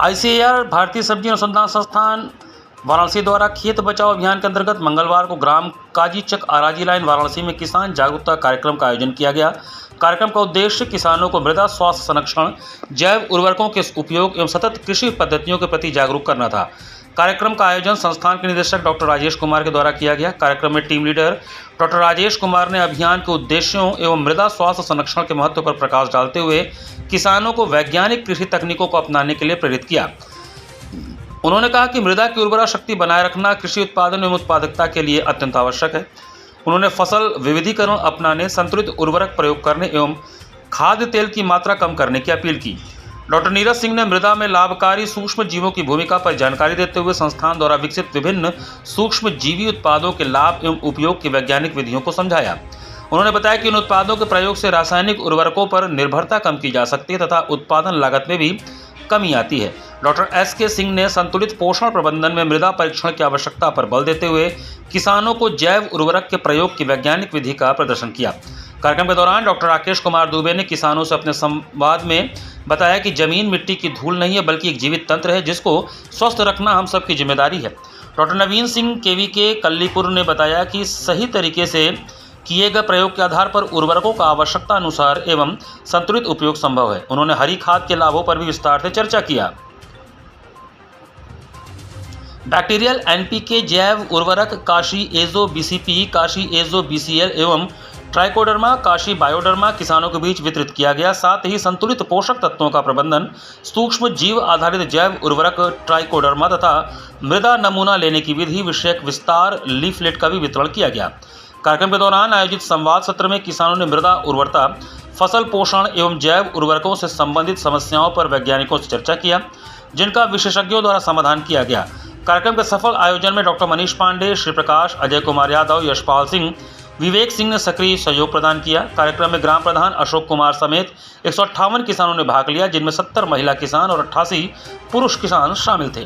ICAR भारतीय सब्जी अनुसंधान संस्थान वाराणसी द्वारा खेत बचाओ अभियान के अंतर्गत मंगलवार को ग्राम काजीचक आराजी लाइन वाराणसी में किसान जागरूकता कार्यक्रम का आयोजन किया गया। कार्यक्रम का उद्देश्य किसानों को मृदा स्वास्थ्य संरक्षण, जैव उर्वरकों के उपयोग एवं सतत कृषि पद्धतियों के प्रति जागरूक करना था। कार्यक्रम का आयोजन संस्थान के निदेशक डॉक्टर राजेश कुमार के द्वारा किया गया। कार्यक्रम में team leader doctor Rajesh Kumar ने अभियान के उद्देश्यों एवं मृदा स्वास्थ्य संरक्षण के महत्व पर प्रकाश डालते हुए किसानों को वैज्ञानिक कृषि तकनीकों को अपनाने के लिए प्रेरित किया। उन्होंने कहा कि मृदा की उर्वरा शक्ति बनाए रखना कृषि उत्पादन एवं उत्पादकता के लिए अत्यंत आवश्यक है। उन्होंने फसल विविधीकरण अपनाने, संतुलित उर्वरक प्रयोग करने एवं खाद्य तेल की मात्रा कम करने की अपील की। डॉक्टर नीरज सिंह ने मृदा में लाभकारी सूक्ष्म जीवों की भूमिका पर जानकारी देते हुए संस्थान द्वारा विकसित विभिन्न सूक्ष्म जीवी उत्पादों के लाभ एवं उपयोग की वैज्ञानिक विधियों को समझाया। उन्होंने बताया कि इन उत्पादों के प्रयोग से रासायनिक उर्वरकों पर निर्भरता कम की जा सकती है तथा उत्पादन लागत में भी कमी आती है। Doctor S K. सिंह ने संतुलित पोषण प्रबंधन में मृदा परीक्षण की आवश्यकता पर बल देते हुए किसानों को जैव उर्वरक के प्रयोग की वैज्ञानिक विधि का प्रदर्शन किया। कार्यक्रम के दौरान डॉक्टर राकेश कुमार दुबे ने किसानों से अपने संवाद में बताया कि जमीन मिट्टी की धूल नहीं है बल्कि एक जीवित तंत्र है जिसको स्वस्थ रखना हम सबकी जिम्मेदारी है। डॉक्टर नवीन सिंह केवीके कल्लीपुर ने बताया कि सही तरीके से किए गए प्रयोग के आधार पर उर्वरकों का आवश्यकता अनुसार एवं संतुलित उपयोग संभव है। उन्होंने हरी खाद के लाभों पर भी विस्तार से चर्चा किया। बैक्टीरियल एनपीके जैव उर्वरक Kashi azo BCP, Kashi azo BCL एवं ट्राइकोडर्मा काशी बायोडर्मा किसानों के बीच वितरित किया गया। साथ ही संतुलित पोषक तत्वों का प्रबंधन, सूक्ष्म जीव आधारित जैव उर्वरक ट्राइकोडर्मा तथा मृदा नमूना लेने की विधि विषयक विस्तार लीफलेट का भी वितरण किया गया। कार्यक्रम के दौरान आयोजित संवाद सत्र में किसानों ने मृदा उर्वरता, फसल पोषण एवं जैव उर्वरकों से संबंधित समस्याओं पर वैज्ञानिकों से चर्चा किया, जिनका विशेषज्ञों द्वारा समाधान किया गया। कार्यक्रम के सफल आयोजन में डॉक्टर मनीष पांडे, श्री प्रकाश, अजय कुमार यादव, यशपाल सिंह, विवेक सिंह ने सक्रिय सहयोग प्रदान किया। कार्यक्रम में ग्राम प्रधान अशोक कुमार समेत 158 किसानों ने भाग लिया, जिनमें 70 महिला किसान और 88 पुरुष किसान शामिल थे।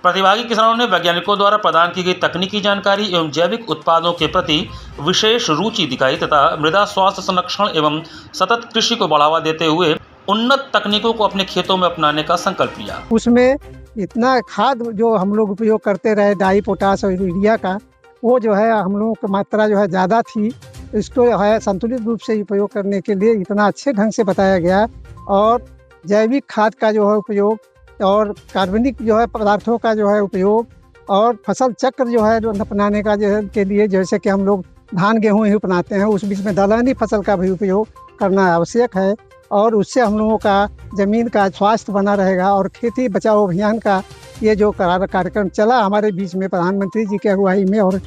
प्रतिभागी किसानों ने वैज्ञानिकों द्वारा प्रदान की गई तकनीकी जानकारी एवं जैविक उत्पादों के प्रति विशेष रुचि दिखाई तथा मृदा स्वास्थ्य संरक्षण एवं सतत कृषि को बढ़ावा देते हुए उन्नत तकनीकों को अपने खेतों में अपनाने का संकल्प लिया। उसमें इतना खाद जो हम लोग उपयोग करते रहे, डाई, पोटास और यूरिया का, वो जो है हम लोगों की मात्रा जो है ज़्यादा थी। इसको जो है संतुलित रूप से उपयोग करने के लिए इतना अच्छे ढंग से बताया गया और जैविक खाद का जो है उपयोग और कार्बनिक जो है पदार्थों का जो है उपयोग और फसल चक्र जो है अपनाने का जो है के लिए, जैसे कि हम लोग धान गेहूँ ही अपनाते हैं, उस बीच में दलहनी फसल का भी उपयोग करना आवश्यक है और उससे हम लोगों का ज़मीन का स्वास्थ्य बना रहेगा। और खेती बचाओ अभियान का ये जो कार्यक्रम चला हमारे बीच में प्रधानमंत्री जी की अगुवाई में और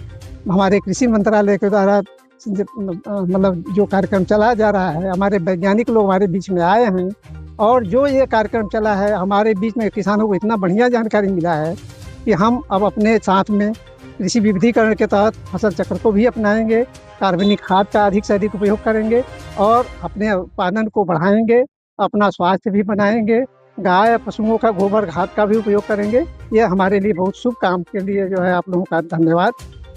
हमारे कृषि मंत्रालय के द्वारा मतलब जो कार्यक्रम चलाया जा रहा है, हमारे वैज्ञानिक लोग हमारे बीच में आए हैं और जो ये कार्यक्रम चला है हमारे बीच में किसानों को इतना बढ़िया जानकारी मिला है कि हम अब अपने साथ में कृषि विविधीकरण के तहत फसल चक्र को भी अपनाएंगे, कार्बनिक खाद का अधिक से अधिक उपयोग करेंगे और अपने उत्पादन को बढ़ाएंगे, अपना स्वास्थ्य भी बनाएंगे, गाय पशुओं का गोबर खाद का भी उपयोग करेंगे। ये हमारे लिए बहुत शुभ काम के लिए जो है आप लोगों का धन्यवाद।